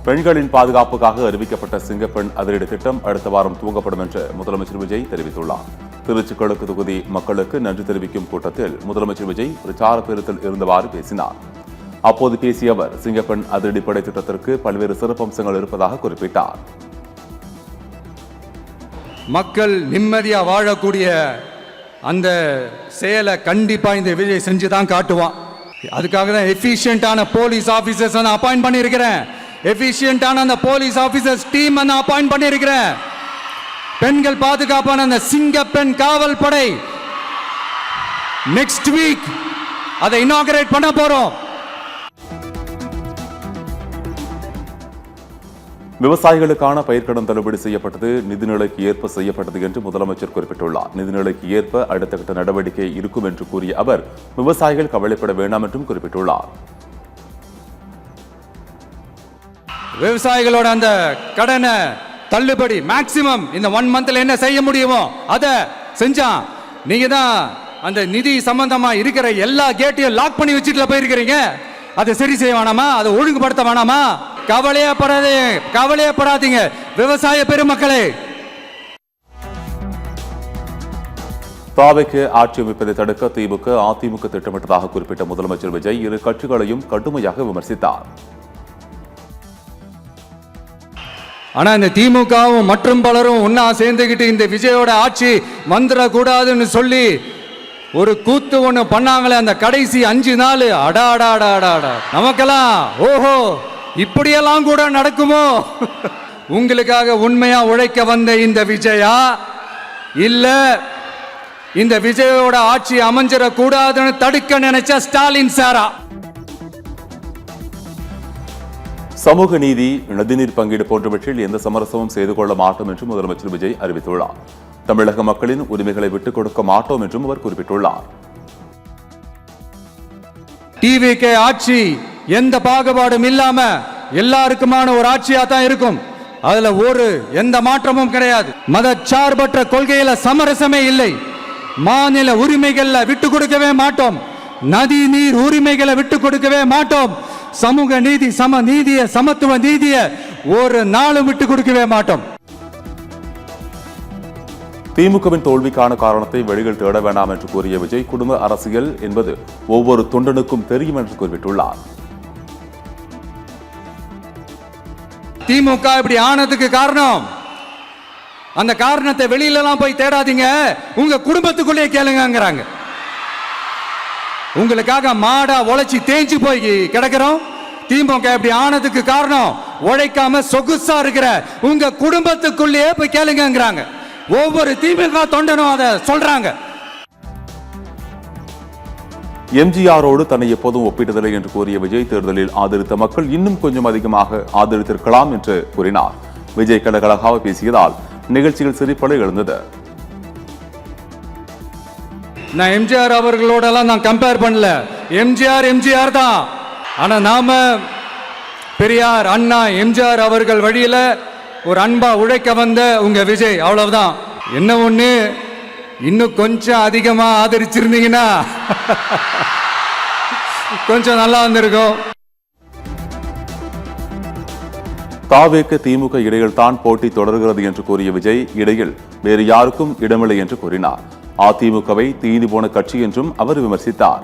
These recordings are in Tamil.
பெண்களின் பாதுகாப்புக்காக அறிவிக்கப்பட்ட சிங்கப்பெண் அதிரடி திட்டம் அடுத்த வாரம் துவங்கப்படும் என்று முதலமைச்சர் விஜய் தெரிவித்துள்ளார். திருச்சி கிழக்கு தொகுதி மக்களுக்கு நன்றி தெரிவிக்கும் கூட்டத்தில் முதலமைச்சர் விஜய் பிரச்சார பேரத்தில் இருந்தவாறு பேசினார். அப்போது பேசிய அவர் சிங்கப்பெண் அதிரடிப்படை திட்டத்திற்கு பல்வேறு சிறப்பம்சங்கள் இருப்பதாக குறிப்பிட்டார். மக்கள் நிம்மதியா வாழக்கூடிய அந்த செயலை கண்டிப்பா இந்த விஜய் செஞ்சுதான் காட்டுவான். அதுக்காக தான் எஃபிஷியன்டான போலீஸ் ஆபீசர்ஸ் நான் அப்பாயிண்ட் பண்ணியிருக்கிறேன். எஃபிஷியன்டான அந்த போலீஸ் ஆபீசர்ஸ் டீம் நான் அப்பாயிண்ட் பண்ணியிருக்கிறேன். பெண்கள் பாதுகாப்பான அந்த சிங்கப்பெண் காவல் படை நெக்ஸ்ட் வீக் அதை இனாகரேட் பண்ண போறோம். விவசாயிகளுக்கான பயிர்க்கடன் தள்ளுபடி செய்யப்பட்டது நிதிநிலைக்கு ஏற்ப செய்யப்பட்டது என்று முதலமைச்சர் குறிப்பிட்டுள்ளார். நிதிநிலைக்கு ஏற்ப அடுத்த கட்ட நடவடிக்கை இருக்கும் என்று கூறிய அவர் விவசாயிகள் கவலைப்பட வேண்டாம் என்றும் குறிப்பிட்டுள்ளார். விவசாயிகளோட அந்த கடனை தள்ளுபடி மேக்சிமம் இந்த 1 மந்த்ல என்ன செய்ய முடியுமோ அதை செஞ்சா நீங்க தான் அந்த நிதி சம்பந்தமா இருக்கிற எல்லா கேட்டையும் லாக் பண்ணி வச்சுட்டு போயிருக்கிறீங்க. அதை சரி செய்ய வேணாமா? அதை ஒழுங்குபடுத்த வேணாமா? கவலையப்படாதீங்க விவசாய பெருமக்களே. தாவேக்கு ஆட்சி அமைப்பதை தடுக்க திமுக அதிமுக திட்டமிட்டதாக குறிப்பிட்ட முதலமைச்சர் விஜய் இரு கட்சிகளையும் கடுமையாக விமர்சித்தார். ஆனா இந்த திமுகவும் மற்றும் பலரும் ஒன்னா சேர்ந்துகிட்டு இந்த விஜயோட ஆட்சி வந்துடக்கூடாதுன்னு சொல்லி ஒரு கூத்து ஒண்ணு பண்ணாங்களே அந்த கடைசி 5 நாள். அடாடாடாடாடா நமக்கெல்லாம் ஓஹோ இப்படியெல்லாம் கூட நடக்குமோ? உங்களுக்காக உண்மையா உழைக்க வந்த இந்த விஜயா இல்ல இந்த விஜயோட ஆட்சி அமைஞ்சிடக்கூடாதுன்னு தடுக்க நினைச்ச ஸ்டாலின் சாரா? சமூக நீதி, நதிநீர் பங்கீடு போன்றவற்றில் எந்த சமரசமும் செய்து கொள்ள மாட்டோம் என்று முதலமைச்சர் விஜய் அறிவித்துள்ளார். தமிழக மக்களின் உரிமைகளை விட்டுக் கொடுக்க மாட்டோம் என்றும் அவர் குறிப்பிட்டுள்ளார். டிவிகே ஆட்சி எந்த பாகுபாடும் இல்லாம எல்லாருக்குமான ஒரு ஆட்சியா தான் இருக்கும். அதுல எந்த மாற்றமும் கிடையாது. மதச்சார்பற்ற கொள்கையில சமரசமே இல்லை. மாநில உரிமைகளை விட்டு கொடுக்கவே மாட்டோம். நதி நீர் உரிமைகளை விட்டு கொடுக்கவே மாட்டோம். சமூக நீதி, சம நீதிய, சமத்துவ நீதிய ஒரு நாளும் விட்டு கொடுக்கவே மாட்டோம். திமுகவின் தோல்விக்கான காரணத்தை வெளியில் தேட வேண்டாம் என்று கூறிய விஜய் குடும்ப அரசியல் என்பது ஒவ்வொரு தொண்டனுக்கும் தெரியும் என்று குறிப்பிட்டுள்ளார். திமுக இப்படி ஆனதுக்கு காரணம், அந்த காரணத்தை வெளியில போய் தேடாதீங்க, உங்க குடும்பத்துக்குள்ளே கேளுங்கிறாங்க. உங்களுக்காக மாடா உழைச்சி தேஞ்சு போய் கிடக்கிறோம். திமுக இப்படி ஆனதுக்கு காரணம் உழைக்காம சொகுசா இருக்கிற உங்க குடும்பத்துக்குள்ளேயே போய் கேளுங்கிறாங்க. ஒவ்வொரு திமுக தொண்டனும் அதை சொல்றாங்க. எம்ஜிஆரோடு தன்னை எப்போதும் ஒப்பிட்டதில்லை என்று கூறிய விஜய் தேர்தலில் ஆதரித்த மக்கள் இன்னும் கொஞ்சம் அதிகமாக ஆதரித்திருக்கலாம் என்று கூறினார். விஜய் கலகலகாக பேசியதால் நிகழ்ச்சியில் சிரிப்பலை எழுந்தது. நான் எம்ஜிஆர் அவர்களோடலாம் நான் கம்பேர் பண்ணல. எம்ஜிஆர் தான். ஆனா நாம பெரியார், அண்ணா, எம்ஜிஆர் அவர்கள் வழியில ஒரு அன்பா உழைக்க வந்த உங்க விஜய், அவ்வளவுதான். என்ன ஒண்ணு, இன்னும் கொஞ்சம் அதிகமா ஆதரிச்சிருந்தீங்கன்னா கொஞ்சம் நல்லா வந்திருக்கும். தாவேக்கு திமுக இடையில் தான் போட்டி தொடர்கிறது என்று கூறிய விஜய் இடையில் வேறு யாருக்கும் இடமில்லை என்று கூறினார். அதிமுகவை தீந்து போன கட்சி என்றும் அவர் விமர்சித்தார்.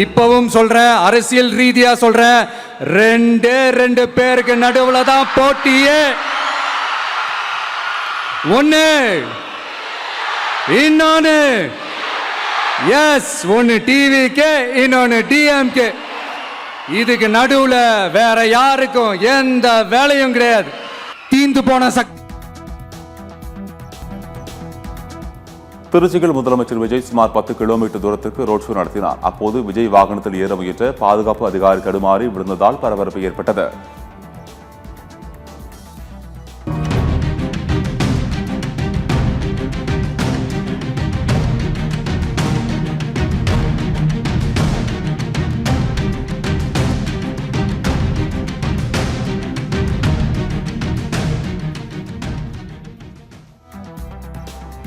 இப்பவும் சொல்றேன், அரசியல் ரீதியா சொல்றேன், 2 பேருக்கு நடுவுல தான் போட்டியே. ஒன்னு இன்னொன்னு ஒன்னு டிவிகே, இன்னொன்னு டிஎம்கே. இதுக்கு நடுவுல வேற யாருக்கும் எந்த வேலையும் கிடையாது. தீந்து போன திருச்சியில் முதலமைச்சர் விஜய் சுமார் 10 கிலோமீட்டர் தூரத்துக்கு ரோட் ஷோ நடத்தினார். அப்போது விஜய் வாகனத்தில் ஏற முயன்ற பாதுகாப்பு அதிகாரி தடுமாறி விழுந்ததால் பரபரப்பு ஏற்பட்டது.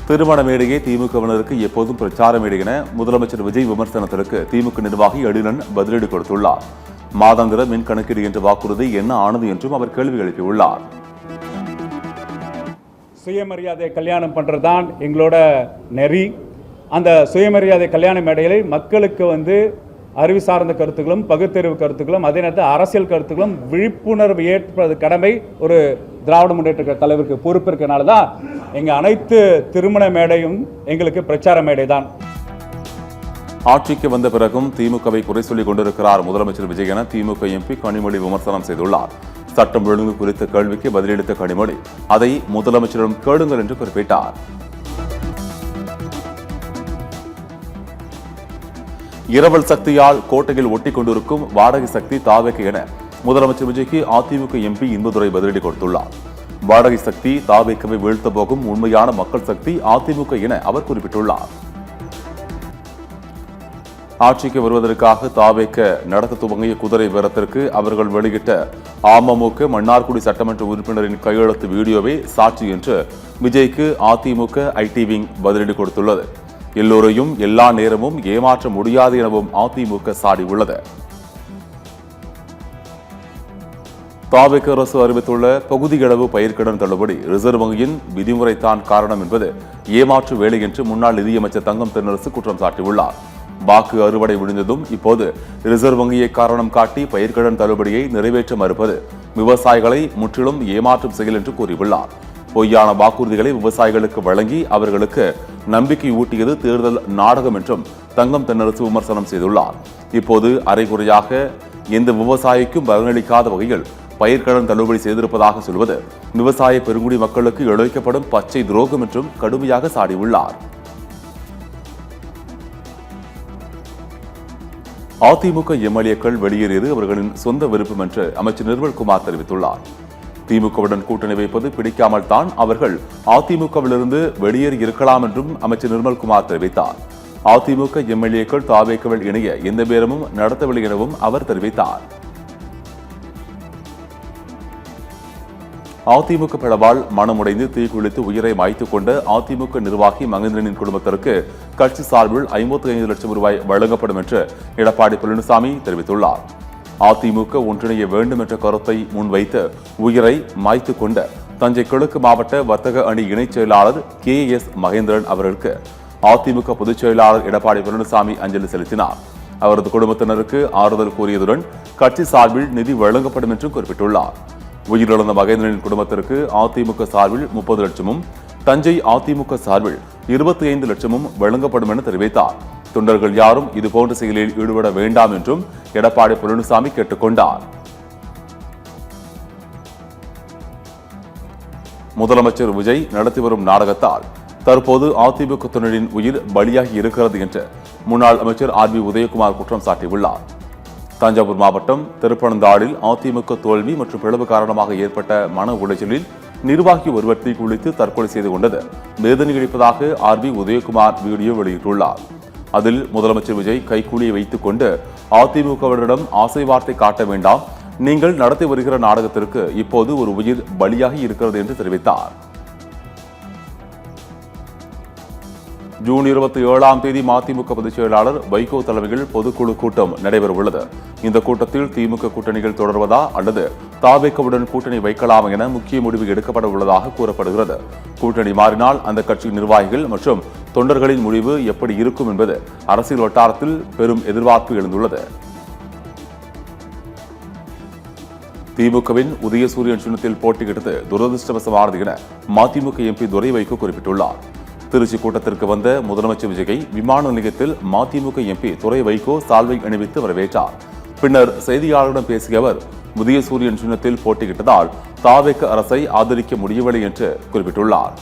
திருமண மேடையே திமுகவினருக்கு எப்போதும் பிரச்சார மேடை என முதலமைச்சர் விஜய் விமர்சனத்திற்கு திமுக நிர்வாகி எழிலன் பதிலடி கொடுத்துள்ளார். மாதாந்திர மின் கணக்கீடு என்ற வாக்குறுதி என்ன ஆனது என்றும் அவர் கேள்வி எழுப்பியுள்ளார். சுயமரியாதை கல்யாணம் பண்ணுறதுதான் எங்களோட நெறி. அந்த சுயமரியாதை கல்யாண மேடையில் மக்களுக்கு அறிவு சார்ந்த கருத்துக்களும் பகுத்தறிவு கருத்துக்களும் அதே நேரத்தில் அரசியல் கருத்துக்களும் விழிப்புணர்வு ஏற்பது கடமை ஒரு திராவிட முன்னேற்ற தலைவருக்கு பொறுப்பு இருக்கனால தான் எங்கள் அனைத்து திருமண மேடையும் எங்களுக்கு பிரச்சார மேடை தான். ஆட்சிக்கு வந்த பிறகும் திமுகவை குறை சொல்லிக் கொண்டிருக்கிறார் முதலமைச்சர் விஜய் என திமுக எம்பி கனிமொழி விமர்சனம் செய்துள்ளார். சட்டம் ஒழுங்கு குறித்த கேள்விக்கு பதிலளித்த கனிமொழி அதை முதலமைச்சரிடம் கேளுங்கள் என்று குறிப்பிட்டார். இரவல் சக்தியால் கோட்டையில் ஒட்டிக் கொண்டிருக்கும் வாடகை சக்தி தாவேக்கு என முதலமைச்சர் விஜய்க்கு அதிமுக எம்பி இன்பதுரை பதிலடி கொடுத்துள்ளார். வாடகை சக்தி தாவேக்கவை வீழ்த்த போகும் உண்மையான மக்கள் சக்தி அதிமுக என அவர் குறிப்பிட்டுள்ளார். ஆட்சிக்கு வருவதற்காக தாவேக்க நடத்த துவங்கிய குதிரை வீரத்திற்கு அவர்கள் வெளியிட்ட அமமுக மன்னார்குடி சட்டமன்ற உறுப்பினரின் கையெழுத்து வீடியோவே சாட்சி என்று விஜய்க்கு அதிமுக ஐடி விங் பதிலடி கொடுத்துள்ளது. எல்லோரையும் எல்லா நேரமும் ஏமாற்ற முடியாது எனவும் அதிமுக சாடியுள்ளது. தாவேக்க அரசு அறிவித்துள்ள பகுதியளவு பயிர்க்கடன் தள்ளுபடி ரிசர்வ் வங்கியின் விதிமுறைதான் காரணம் என்பது ஏமாற்று வேலை என்று முன்னாள் நிதியமைச்சர் தங்கம் தென்னரசு குற்றம் சாட்டியுள்ளார். வாக்கு அறுவடை விழுந்ததும் இப்போது ரிசர்வ் வங்கியை காரணம் காட்டி பயிர்க்கடன் தள்ளுபடியை நிறைவேற்ற மறுப்பது விவசாயிகளை முற்றிலும் ஏமாற்றும் செயல் என்று கூறியுள்ளார். பொய்யான வாக்குறுதிகளை விவசாயிகளுக்கு வழங்கி அவர்களுக்கு நம்பிக்கை ஊட்டியது தேர்தல் நாடகம் என்றும் தங்கம் தென்னரசு விமர்சனம் செய்துள்ளார். இப்போது அரைகுறையாக எந்த விவசாயிக்கும் பலனளிக்காத வகையில் பயிர்க்கடன் தள்ளுபடி செய்திருப்பதாக சொல்வது விவசாய பெருங்குடி மக்களுக்கு இழைக்கப்படும் பச்சை துரோகம் என்றும் கடுமையாக சாடியுள்ளார். அதிமுக எம்எல்ஏக்கள் வெளியேறியது அவர்களின் சொந்த விருப்பம் என்று அமைச்சர் நிர்மல்குமார் தெரிவித்துள்ளார். திமுகவுடன் கூட்டணி வைப்பது பிடிக்காமல் தான் அவர்கள் அதிமுகவிலிருந்து வெளியேறி இருக்கலாம் என்றும் அமைச்சர் நிர்மல்குமார் தெரிவித்தார். அதிமுக எம்எல்ஏக்கள் தாவேக்கவில் இணைய எந்த பேரமும் நடத்தவில்லை எனவும் அவர் தெரிவித்தார். அதிமுக பிளவால் மனமுடைந்து தீக்குளித்து உயிரை மாய்த்துக் கொண்ட அதிமுக நிர்வாகி மகேந்திரனின் குடும்பத்திற்கு கட்சி சார்பில் 55 லட்சம் ரூபாய் வழங்கப்படும் என்று எடப்பாடி பழனிசாமி தெரிவித்துள்ளார். அதிமுக ஒன்றிணைய வேண்டும் என்ற கருத்தை முன்வைத்து உயிரை மாய்த்துக் கொண்ட தஞ்சை கிழக்கு மாவட்ட வர்த்தக அணி இணைச் செயலாளர் KS மகேந்திரன் அவர்களுக்கு அதிமுக பொதுச் செயலாளர் எடப்பாடி பழனிசாமி அஞ்சலி செலுத்தினார். அவரது குடும்பத்தினருக்கு ஆறுதல் கூறியதுடன் கட்சி சார்பில் நிதி வழங்கப்படும் என்றும் குறிப்பிட்டுள்ளார். உயிரிழந்த மகேந்திரனின் குடும்பத்திற்கு அதிமுக சார்பில் 30 லட்சமும் தஞ்சை அதிமுக சார்பில் 25 லட்சமும் வழங்கப்படும் என தெரிவித்தார். தொண்டர்கள் யாரும் இதுபோன்ற செயலில் ஈடுபட வேண்டாம் என்றும் எடப்பாடி பழனிசாமி கேட்டுக்கொண்டார். முதலமைச்சர் விஜய் நடத்தி வரும் நாடகத்தால் தற்போது அதிமுக தொண்டரின் உயிர் பலியாகி இருக்கிறது என்று முன்னாள் அமைச்சர் RB உதயகுமார் குற்றம் சாட்டியுள்ளார். தஞ்சாவூர் மாவட்டம் திருப்பனந்தாளில் அதிமுக தோல்வி மற்றும் பிளவு காரணமாக ஏற்பட்ட மன உளைச்சலில் நிர்வாகி ஒருவர் தீக்குளித்து தற்கொலை செய்து கொண்டது வேதனை அளிப்பதாக RB உதயகுமார் வீடியோ வெளியிட்டுள்ளார். அதில் முதலமைச்சர் விஜய் கைக்கூலியை வைத்துக் கொண்டு அதிமுகவினரிடம் ஆசை வார்த்தை காட்ட வேண்டாம், நீங்கள் நடத்தி வருகிற நாடகத்திற்கு இப்போது ஒரு உயிர் பலியாகி இருக்கிறது என்று தெரிவித்தார். ஜூன் 27ஆம் தேதி மதிமுக பொதுச் செயலாளர் வைகோ தலைமையில் பொதுக்குழு கூட்டம் நடைபெறவுள்ளது. இந்த கூட்டத்தில் திமுக கூட்டணிகள் தொடர்வதா அல்லது தாவேக்கவுடன் கூட்டணி வைக்கலாமா என முக்கிய முடிவு எடுக்கப்பட உள்ளதாக கூறப்படுகிறது. கூட்டணி மாறினால் அந்த கட்சியின் நிர்வாகிகள் மற்றும் தொண்டர்களின் முடிவு எப்படி இருக்கும் என்பது அரசியல் வட்டாரத்தில் பெரும் எதிர்பார்ப்பு எழுந்துள்ளது. திமுகவின் உதயசூரியன் சின்னத்தில் போட்டியிட்டது துரதிருஷ்டவசமானது என மதிமுக எம்பி துரை வைகோ குறிப்பிட்டுள்ளார். திருச்சி கூட்டத்திற்கு வந்த முதலமைச்சர் விஜயை விமான நிலையத்தில் மதிமுக எம்பி துரை வைகோ சால்வை அணிவித்து வரவேற்றார். பின்னர் செய்தியாளர்களிடம் பேசிய அவர் உதயசூரியன் சின்னத்தில் போட்டியிட்டதால் தாவேக்க அரசை ஆதரிக்க முடியவில்லை என்று குறிப்பிட்டுள்ளார்.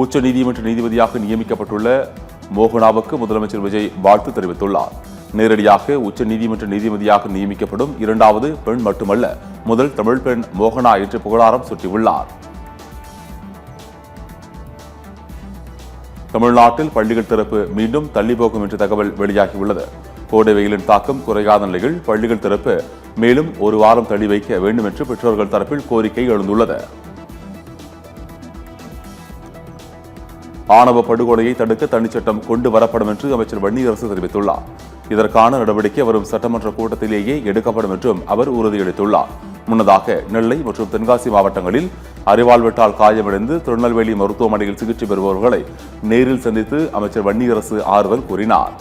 உச்ச நீதிமன்ற நீதிபதியாக நியமிக்கப்பட்டுள்ள மோகனாவுக்கு முதலமைச்சர் விஜய் வாழ்த்து தெரிவித்துள்ளார். நேரடியாக உச்ச நீதிமன்ற நீதிபதியாக நியமிக்கப்படும் 2வது பெண் மட்டுமல்ல, முதல் தமிழ் பெண் மோகனா என்று புகழாரம் சூட்டியுள்ளார். தமிழ்நாட்டில் பள்ளிகள் திறப்பு மீண்டும் தள்ளிப்போகும் என்ற தகவல் வெளியாகியுள்ளது. கோடை வெயிலின் தாக்கம் குறையாத நிலையில் பள்ளிகள் திறப்பு மேலும் ஒரு வாரம் தள்ளி வைக்க வேண்டும் என்று பெற்றோர்கள் தரப்பில் கோரிக்கை எழுந்துள்ளது. ஆணவ படுகொலையை தடுக்க தனிச்சட்டம் கொண்டு வரப்படும் என்று அமைச்சர் வன்னியரசு தெரிவித்துள்ளார். இதற்கான நடவடிக்கை வரும் சட்டமன்ற கூட்டத்திலேயே எடுக்கப்படும் என்றும் அவர் உறுதியளித்துள்ளார். முன்னதாக நெல்லை மற்றும் தென்காசி மாவட்டங்களில் அறிவால் வெட்டால் காயமடைந்து திருநெல்வேலி மருத்துவமனையில் சிகிச்சை பெறுபவர்களை நேரில் சந்தித்து அமைச்சர் வன்னியரசு ஆறுதல் கூறினார்.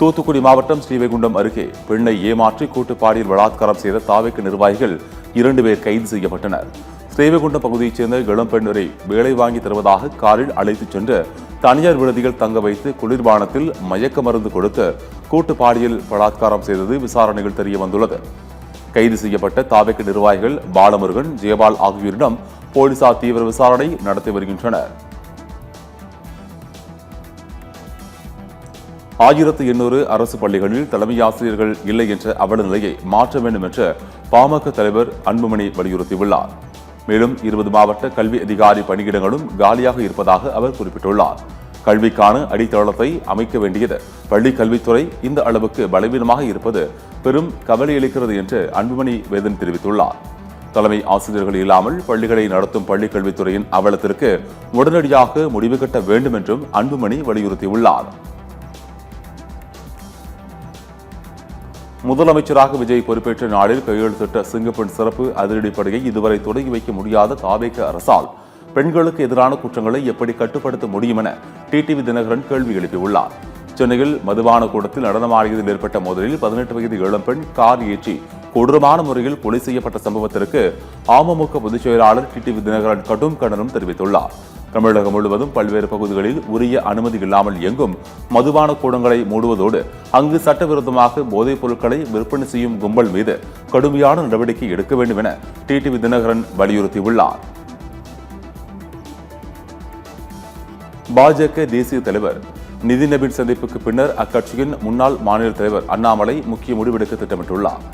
தூத்துக்குடி மாவட்டம் ஸ்ரீவைகுண்டம் அருகே பெண்ணை ஏமாற்றி கூட்டுப்பாடியில் பலாத்காரம் செய்த தாவேக்கு நிர்வாகிகள் 2 பேர் கைது செய்யப்பட்டனர். ஸ்ரீவைகுண்டம் பகுதியைச் சேர்ந்த இளம்பெண்ணரை வேலை வாங்கி தருவதாக காரில் அழைத்துச் சென்று தனியார் விடுதிகள் தங்க வைத்து குளிர்பானத்தில் மயக்க மருந்து கொடுத்து கூட்டுப்பாடியில் பலாத்காரம் செய்தது விசாரணைகள் தெரிய வந்துள்ளது. கைது செய்யப்பட்ட தாவேக்கு நிர்வாகிகள் பாலமுருகன், ஜெயபால் ஆகியோரிடம் போலீசார் தீவிர விசாரணை நடத்தி வருகின்றனர். 1800 அரசு பள்ளிகளில் தலைமை ஆசிரியர்கள் இல்லை என்ற அவல நிலையை மாற்ற வேண்டும் என்று பாமக தலைவர் அன்புமணி வலியுறுத்தியுள்ளார். மேலும் 20 மாவட்ட கல்வி அதிகாரி பணியிடங்களும் காலியாக இருப்பதாக அவர் குறிப்பிட்டுள்ளார். கல்விக்கான அடித்தளத்தை அமைக்க வேண்டியது பள்ளி கல்வித்துறை இந்த அளவுக்கு பலவீனமாக இருப்பது பெரும் கவலையளிக்கிறது என்று அன்புமணி வேதனை தெரிவித்துள்ளார். தலைமை ஆசிரியர்கள் இல்லாமல் பள்ளிகளை நடத்தும் பள்ளிக் கல்வித்துறையின் அவலத்திற்கு உடனடியாக முடிவு கட்ட வேண்டும் என்றும் அன்புமணி வலியுறுத்தியுள்ளார். முதலமைச்சராக விஜய் பொறுப்பேற்ற நாளில் கையெழுத்திட்ட சிங்கப்பெண் சிறப்பு அதிரடிப்படையை இதுவரை தொடங்கி வைக்க முடியாத தாவேக அரசால் பெண்களுக்கு எதிரான குற்றங்களை எப்படி கட்டுப்படுத்த முடியும் என டிடிவி தினகரன் கேள்வி எழுப்பியுள்ளார். சென்னையில் மதுபான கூடத்தில் நடனமாடியதில் ஏற்பட்ட மோதலில் 18 வயது இளம்பெண் கார் ஏற்றி கொடூரமான முறையில் கொலை செய்யப்பட்ட சம்பவத்திற்கு அமமுக பொதுச் செயலாளர் டிடிவி தினகரன் கடும் கண்டனம் தெரிவித்துள்ளார். தமிழகம் முழுவதும் பல்வேறு பகுதிகளில் உரிய அனுமதி இல்லாமல் இயங்கும் மதுபான கூடங்களை மூடுவதோடு அங்கு சட்டவிரோதமாக போதைப் பொருட்களை விற்பனை செய்யும் கும்பல் மீது கடுமையான நடவடிக்கை எடுக்க வேண்டும் என டிடிவி தினகரன் வலியுறுத்தியுள்ளார். பாஜக தேசிய தலைவர் நிதின் நபீன் சந்திப்புக்கு பின்னர் அக்கட்சியின் முன்னாள் மாநில தலைவர் அண்ணாமலை முக்கிய முடிவெடுக்க திட்டமிட்டுள்ளார்.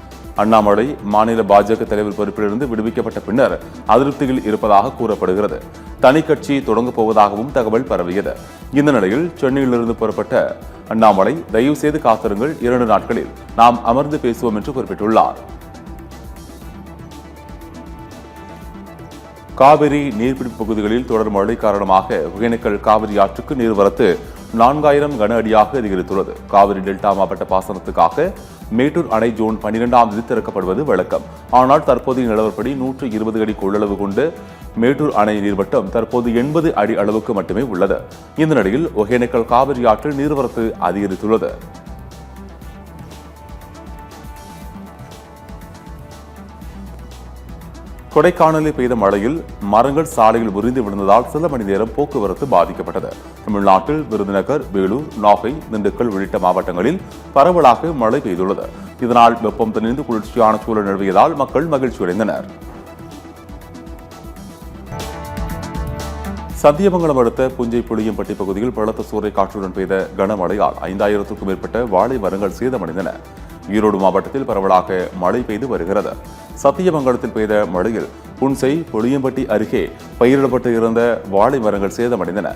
அண்ணாமலை மாநில பாஜக தலைவர் பொறுப்பிலிருந்து விடுவிக்கப்பட்ட பின்னர் அதிருப்தியில் இருப்பதாக கூறப்படுகிறது. தனி கட்சி தொடங்கப் போவதாகவும் தகவல் பரவியது. இந்த நிலையில் சென்னையிலிருந்து புறப்பட்ட அண்ணாமலை தயவு செய்து காத்திருங்கள், 2 நாட்களில் நாம் அமர்ந்து பேசுவோம் என்று குறிப்பிட்டுள்ளார். காவிரி நீர்பிடிப்பு பகுதிகளில் தொடர் மழை காரணமாக ஒகேனக்கல் காவிரி ஆற்றுக்கு நீர்வரத்து 4000 கன அடியாக அதிகரித்துள்ளது. காவிரி டெல்டா மாவட்ட பாசனத்துக்காக மேட்டூர் அணை ஜூன் 12ஆம் தேதி திறக்கப்படுவது வழக்கம். ஆனால் தற்போதைய நிலவரப்படி 120 அடி கொள்ளளவு கொண்டு மேட்டூர் அணை நீர்மட்டம் தற்போது 80 அடி அளவுக்கு மட்டுமே உள்ளது. இந்த நிலையில் ஒகேனக்கல் காவிரி ஆற்றில் நீர்வரத்து அதிகரித்துள்ளது. கொடைக்கானலில் பெய்த மழையில் மரங்கள் சாலையில் உரிந்து விழுந்ததால் சில மணி நேரம் போக்குவரத்து பாதிக்கப்பட்டது. தமிழ்நாட்டில் விருதுநகர், வேலூர், நாகை, திண்டுக்கல் உள்ளிட்ட மாவட்டங்களில் பரவலாக மழை பெய்துள்ளது. இதனால் வெப்பம் தணிந்து குளிர்ச்சியான சூழல் நிலவியதால் மக்கள் மகிழ்ச்சியடைந்தனர். சத்தியமங்கலம் அடுத்த புஞ்சை புளியம்பட்டி பகுதியில் பலத்த சூறை காற்றுடன் பெய்த கனமழையால் 5000க்கும் மேற்பட்ட வாழை மரங்கள் சேதமடைந்தன. ஈரோடு மாவட்டத்தில் பரவலாக மழை பெய்து வருகிறது. சத்தியமங்கலத்தில் பெய்த மழையில் புன்சை புளியம்பட்டி அருகே பயிரிடப்பட்டு இருந்த வாழை மரங்கள் சேதமடைந்தன.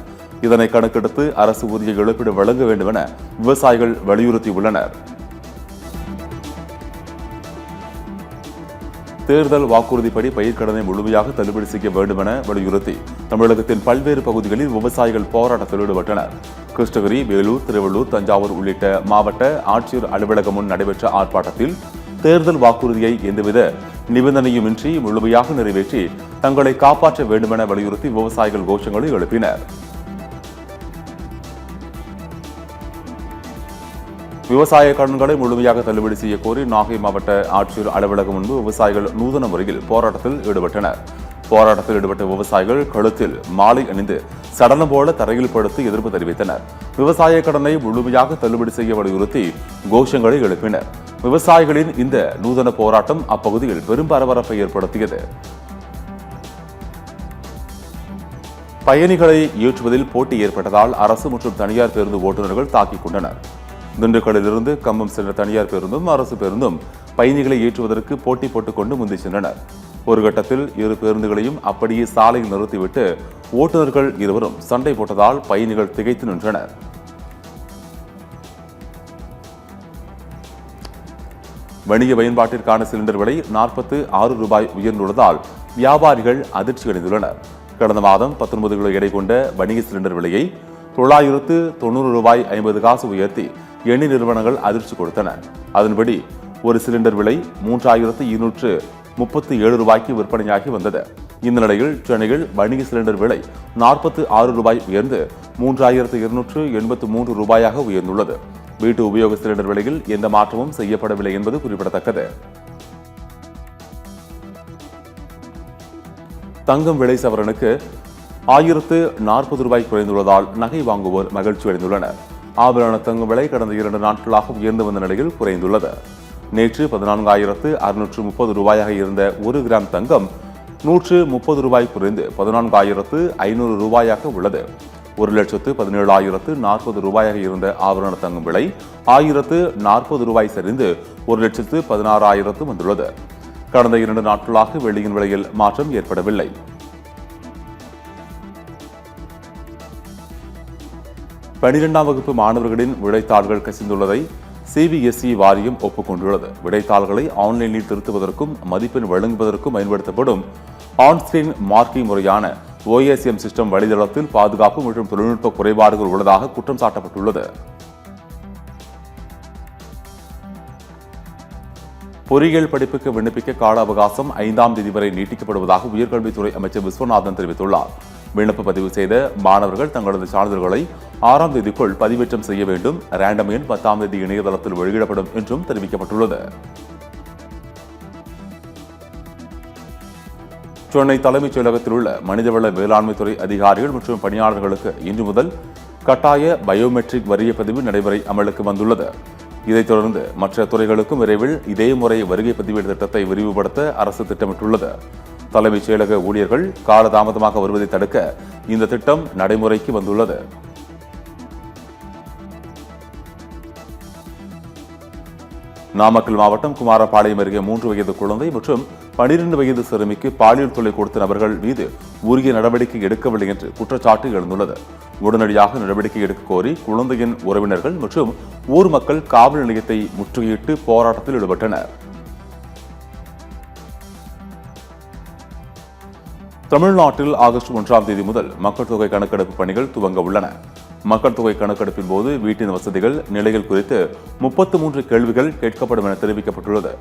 இதனை கணக்கெடுத்து அரசு உரிய இழப்பீடு வழங்க வேண்டும் என விவசாயிகள் வலியுறுத்தியுள்ளனர். தேர்தல் வாக்குறுதிப்படி பயிர்க்கடனை முழுமையாக தள்ளுபடி செய்ய வேண்டும் என வலியுறுத்தி தமிழகத்தின் பல்வேறு பகுதிகளில் விவசாயிகள் போராட்டத்தில் ஈடுபட்டனர். கிருஷ்ணகிரி, வேலூர், திருவள்ளூர், தஞ்சாவூர் உள்ளிட்ட மாவட்ட ஆட்சியர் அலுவலகம் முன் நடைபெற்ற ஆர்ப்பாட்டத்தில் தேர்தல் வாக்குறுதியை எந்தவித நிபந்தனையுமின்றி முழுமையாக நிறைவேற்றி தங்களை காப்பாற்ற வேண்டும் என வலியுறுத்தி விவசாயிகள் கோஷங்களை எழுப்பினர். விவசாய கடன்களை முழுமையாக தள்ளுபடி செய்ய கோரி நாகை மாவட்ட ஆட்சியர் அலுவலகம் முன்பு விவசாயிகள் நூதன முறையில் போராட்டத்தில் ஈடுபட்டனர். போராட்டத்தில் ஈடுபட்ட விவசாயிகள் கழுத்தில் மாலை அணிந்து சடலம் போல தரையில் படுத்து எதிர்ப்பு தெரிவித்தனர். விவசாய கடனை முழுமையாக தள்ளுபடி செய்ய வலியுறுத்தி கோஷங்களை எழுப்பினர். விவசாயிகளின் இந்த நூதன போராட்டம் அப்பகுதியில் பெரும் பரபரப்பை ஏற்படுத்தியது. பயணிகளை ஏற்றுவதில் போட்டி ஏற்பட்டதால் அரசு மற்றும் தனியார் பேருந்து ஓட்டுநர்கள் தாக்கிக் கொண்டனர். திண்டுக்கல்லிலிருந்து கம்பம் சென்ற தனியார் பேருந்தும் அரசு பேருந்தும் பயணிகளை ஏற்றுவதற்கு போட்டி போட்டுக் கொண்டு முந்தி சென்றனர். ஒரு கட்டத்தில் 2 பேருந்துகளையும் அப்படியே சாலையில் நிறுத்திவிட்டு ஓட்டுநர்கள் இருவரும் சண்டை போட்டதால் பயணிகள் திகைத்து நின்றனர். வணிக பயன்பாட்டிற்கான சிலிண்டர் விலை 46 ரூபாய் உயர்ந்துள்ளதால் வியாபாரிகள் அதிர்ச்சி அடைந்துள்ளனர். கடந்த மாதம் 19 கிலோ எடை கொண்ட வணிக சிலிண்டர் விலையை 990 ரூபாய் 50 காசு உயர்த்தி எண்ணெய் நிறுவனங்கள் அதிர்ச்சி கொடுத்தன. அதன்படி ஒரு சிலிண்டர் விலை 3237 ரூபாய்க்கு விற்பனையாகி வந்தது. இந்த நிலையில் சென்னையில் வணிக சிலிண்டர் விலை 46 ரூபாய் உயர்ந்து 3283 ரூபாயாக உயர்ந்துள்ளது. வீட்டு உபயோக சிலிண்டர் விலையில் எந்த மாற்றமும் செய்யப்படவில்லை என்பது குறிப்பிடத்தக்கது. தங்கம் விலை சவரனுக்கு 1040 ரூபாய் குறைந்துள்ளதால் நகை வாங்குவோர் மகிழ்ச்சி அடைந்துள்ளனர். ஆபரண தங்கம் விலை கடந்த 2 நாட்களாக உயர்ந்து வந்த நிலையில் குறைந்துள்ளது. நேற்று 14,630 ரூபாயாக இருந்த 1 கிராம் தங்கம் 130 ரூபாய் குறைந்து 14,500 ரூபாயாக உள்ளது. 1,17,040 ரூபாயாக இருந்த ஆபரண தங்கம் விலை 1,040 ரூபாய் சரிந்து 1,16,000 வந்துள்ளது. கடந்த 2 நாட்களாக வெள்ளியின் விலையில் மாற்றம் ஏற்படவில்லை. பனிரெண்டாம் வகுப்பு மாணவர்களின் விடைத்தாள்கள் கசிந்துள்ளதை CBSE வாரியம் ஒப்புக்கொண்டுள்ளது. விடைத்தாள்களை ஆன்லைனில் திருத்துவதற்கும் மதிப்பெண் வழங்குவதற்கும் பயன்படுத்தப்படும் ஆன்ஸ்கிரீன் மார்க்கிங் முறையான OSM சிஸ்டம் வலைதளத்தில் பாதுகாப்பு மற்றும் தொழில்நுட்ப குறைபாடுகள் உள்ளதாக குற்றம் சாட்டப்பட்டுள்ளது. பொறியியல் படிப்புக்கு விண்ணப்பிக்க கால அவகாசம் 5ஆம் தேதி வரை நீட்டிக்கப்படுவதாக உயர்கல்வித்துறை அமைச்சர் விஸ்வநாதன் தெரிவித்துள்ளார். விண்ணப்ப பதிவு செய்த மாணவர்கள் தங்களது சான்றிதழ்களை 6ஆம் தேதிக்குள் பதிவேற்றம் செய்ய வேண்டும். ரேண்டம் எண் 10ஆம் தேதி இணையதளத்தில் வெளியிடப்படும் என்றும் தெரிவிக்கப்பட்டுள்ளது. சென்னை தலைமைச் செயலகத்தில் உள்ள மனிதவள மேலாண்மைத்துறை அதிகாரிகள் மற்றும் பணியாளர்களுக்கு இன்று முதல் கட்டாய பயோமெட்ரிக் வரிய பதிவு நடைமுறை அமலுக்கு வந்துள்ளது. இதைத் தொடர்ந்து மற்ற துறைகளுக்கும் விரைவில் இதே முறை வருகை பதிவேடு திட்டத்தை விரிவுபடுத்த அரசு திட்டமிட்டுள்ளது. தலைமைச் செயலக ஊழியர்கள் காலதாமதமாக வருவதை தடுக்க இந்த திட்டம் நடைமுறைக்கு வந்துள்ளது. நாமக்கல் மாவட்டம் குமாரபாளையம் அருகே 3 வயது குழந்தை மற்றும் 12 வயது சிறுமிக்கு பாலியல் தொல்லை கொடுத்த நபர்கள் மீது உரிய நடவடிக்கை எடுக்கவில்லை என்று குற்றச்சாட்டு எழுந்துள்ளது. உடனடியாக நடவடிக்கை எடுக்க கோரி குழந்தையின் உறவினர்கள் மற்றும் ஊர் மக்கள் காவல் நிலையத்தை முற்றுகையிட்டு போராட்டத்தில் ஈடுபட்டனர். தமிழ்நாட்டில் ஆகஸ்ட் 1ஆம் தேதி முதல் மக்கள் தொகை கணக்கெடுப்பு பணிகள் துவங்க உள்ளன. மக்கள் தொகை கணக்கெடுப்பின் போது வீட்டின் வசதிகள் நிலைகள் குறித்து 33 கேள்விகள் கேட்கப்படும் என தெரிவிக்கப்பட்டுள்ளது.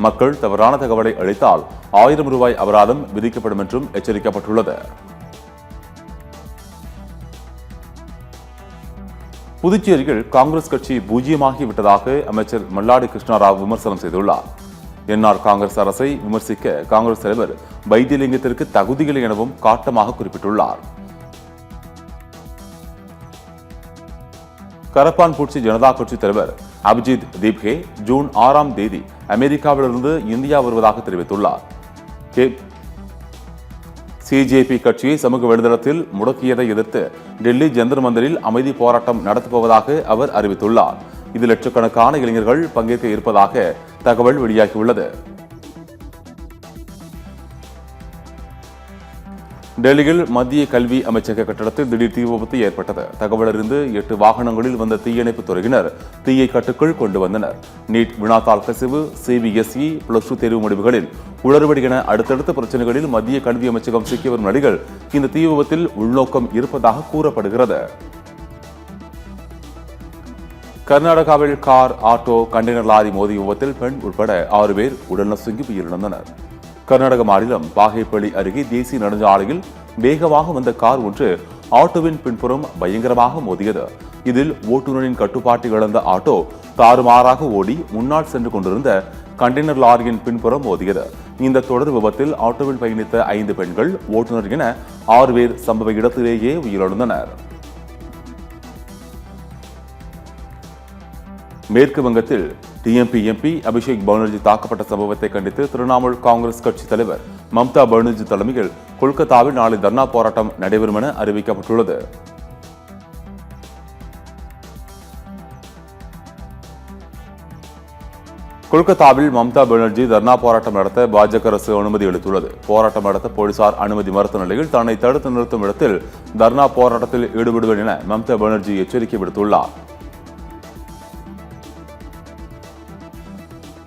மக்கள் தவறான தகவலை அளித்தால் 1000 ரூபாய் அபராதம் விதிக்கப்படும் என்றும் எச்சரிக்கப்பட்டுள்ளது. புதுச்சேரியில் காங்கிரஸ் கட்சி பூஜ்ஜியமாகிவிட்டதாக அமைச்சர் மல்லாடி கிருஷ்ணராவ் விமர்சனம் செய்துள்ளார். என்ஆர் காங்கிரஸ் அரசை விமர்சிக்க காங்கிரஸ் தலைவர் வைத்தியலிங்கத்திற்கு தகுதிகளை எனவும் காட்டமாக குறிப்பிட்டுள்ளார். கரப்பான்பூச்சி ஜனதா கட்சி தலைவர் அபிஜித் தீப்கே ஜூன் 6ஆம் தேதி அமெரிக்காவிலிருந்து இந்தியா வருவதாக தெரிவித்துள்ளார். CJP கட்சியை சமூக வலைதளத்தில் முடக்கியதை எதிர்த்து டெல்லி ஜந்தர் மந்தரில் அமைதி போராட்டம் நடத்தப்போவதாக அவர் அறிவித்துள்ளார். இதில் லட்சக்கணக்கான இளைஞர்கள் பங்கேற்க இருப்பதாக தகவல் வெளியாகியுள்ளது. டெல்லியில் மத்திய கல்வி அமைச்சக கட்டடத்தில் திடீர் தீ விபத்து ஏற்பட்டது. தகவல் அறிந்து 8 வாகனங்களில் வந்த தீயணைப்பு துறையினர் தீயை கட்டுக்குள் கொண்டு வந்தனர். நீட் வினாத்தாள் கசிவு, CBSE +2 தேர்வு முடிவுகளில் குளறுபடி என அடுத்தடுத்த பிரச்சனைகளில் மத்திய கல்வி அமைச்சகம் சிக்கி வரும் நிலையில் இந்த தீ விபத்தில் உள்நோக்கம் இருப்பதாக கூறப்படுகிறது. கர்நாடகாவில் கார், ஆட்டோ, கண்டெய்னர் லாரி மோதி விபத்தில் பெண் உட்பட 6 பேர் உடல் நசுங்கி உயிரிழந்தனர். கர்நாடக மாநிலம் பாகேப்பள்ளி அருகே தேசிய நெடுஞ்சாலையில் வேகமாக வந்த கார் ஒன்று ஆட்டோவின் பின்புறம் பயங்கரமாக மோதியது. இதில் ஓட்டுநரின் கட்டுப்பாட்டை இழந்த ஆட்டோ தாறுமாறாக ஓடி முன்னால் சென்று கொண்டிருந்த கண்டெய்னர் லாரியின் பின்புறம் மோதியது. இந்த தொடர் விபத்தில் ஆட்டோவில் பயணித்த 5 பெண்கள், ஓட்டுநர் என 6 பேர் சம்பவ இடத்திலேயே உயிரிழந்தனர். மேற்கு வங்கத்தில் TMP MP அபிஷேக் பானர்ஜி தாக்கப்பட்ட சம்பவத்தை கண்டித்து திரிணாமுல் காங்கிரஸ் கட்சி தலைவர் மம்தா பானர்ஜி தலைமையில் கொல்கத்தாவில் நாளை தர்ணா போராட்டம் நடைபெறும் என அறிவிக்கப்பட்டுள்ளது. கொல்கத்தாவில் மம்தா பானர்ஜி தர்ணா போராட்டம் நடத்த பாஜக அரசு அனுமதி அளித்துள்ளது. போராட்டம் நடத்த போலீசார் அனுமதி மறுத்த நிலையில் தன்னை தடுத்து நிறுத்தும் இடத்தில் தர்ணா போராட்டத்தில் ஈடுபடுவேன் என மம்தா பானர்ஜி எச்சரிக்கை விடுத்துள்ளார்.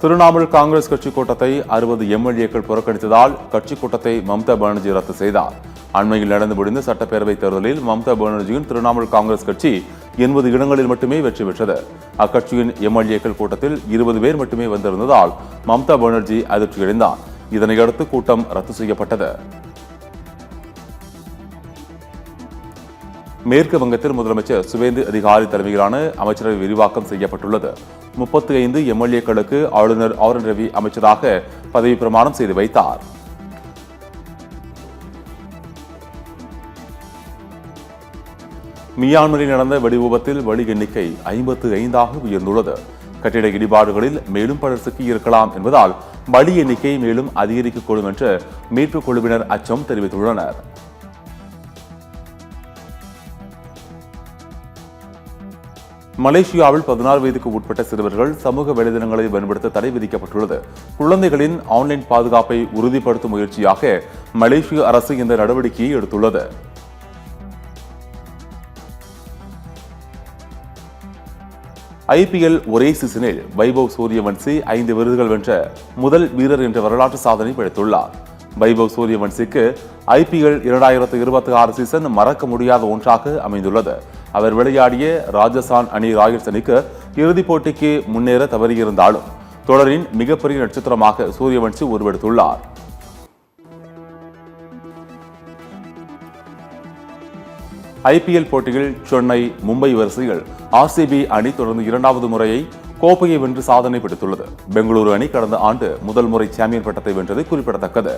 திரிணாமுல் காங்கிரஸ் கட்சி கூட்டத்தை 60 எம்எல்ஏக்கள் புறக்கணித்ததால் கட்சி கூட்டத்தை மம்தா பானர்ஜி ரத்து செய்தார். அண்மையில் நடந்து முடிந்த சட்டப்பேரவைத் தேர்தலில் மம்தா பானர்ஜியின் திரிணாமுல் காங்கிரஸ் கட்சி 80 இடங்களில் மட்டுமே வெற்றி பெற்றது. அக்கட்சியின் எம்எல்ஏக்கள் கூட்டத்தில் 20 பேர் மட்டுமே வந்திருந்ததால் மம்தா பானர்ஜி அதிர்ச்சியடைந்தார். இதனையடுத்து கூட்டம் ரத்து செய்யப்பட்டது. மேற்கு வங்கத்தில் முதலமைச்சர் சுவேந்து அதிகாரி தலைமையிலான அமைச்சரவை விரிவாக்கம் செய்யப்பட்டுள்ளது. 35 எம்எல்ஏக்களுக்கு ஆளுநர் ஆர் என் ரவி அமைச்சராக பதவி பிரமாணம் செய்து வைத்தார். மியான்மரில் நடந்த வெடி விபத்தில் பலி எண்ணிக்கை 55ஆக உயர்ந்துள்ளது. கட்டிட இடிபாடுகளில் மேலும் பலர் சிக்கியிருக்கலாம் என்பதால் பலி எண்ணிக்கை மேலும் அதிகரிக்கக்கூடும் என்று மீட்புக் குழுவினர் அச்சம் தெரிவித்துள்ளனர். மலேசியாவில் 16 வயதுக்கு உட்பட்ட சிறுவர்கள் சமூக வலைதளங்களை பயன்படுத்த தடை விதிக்கப்பட்டுள்ளது. குழந்தைகளின் ஆன்லைன் பாதுகாப்பை உறுதிப்படுத்தும் முயற்சியாக மலேசிய அரசு இந்த நடவடிக்கையை எடுத்துள்ளது. IPL ஒரே சீசனில் வைபவ் சூரியவன்சி 5 விருதுகள் வென்ற முதல் வீரர் என்ற வரலாற்று சாதனை படைத்துள்ளார். வைபவ் சூரியவன்சிக்கு IPL 2026 சீசன் மறக்க முடியாத ஒன்றாக அமைந்துள்ளது. அவர் விளையாடிய ராஜஸ்தான் அணி ராயல்ஸ் அணிக்கு இறுதிப் போட்டிக்கு முன்னேற தவறியிருந்தாலும் தொடரின் மிகப்பெரிய நட்சத்திரமாக சூரியவன்சி உருவெடுத்துள்ளார். IPL போட்டியில் சென்னை மும்பை வரிசையில் RCB அணி தொடர்ந்து 2வது முறையை கோப்பையை வென்று சாதனை படைத்துள்ளது. பெங்களூரு அணி கடந்த ஆண்டு முதல் முறை சாம்பியன் பட்டத்தை வென்றது குறிப்பிடத்தக்கது.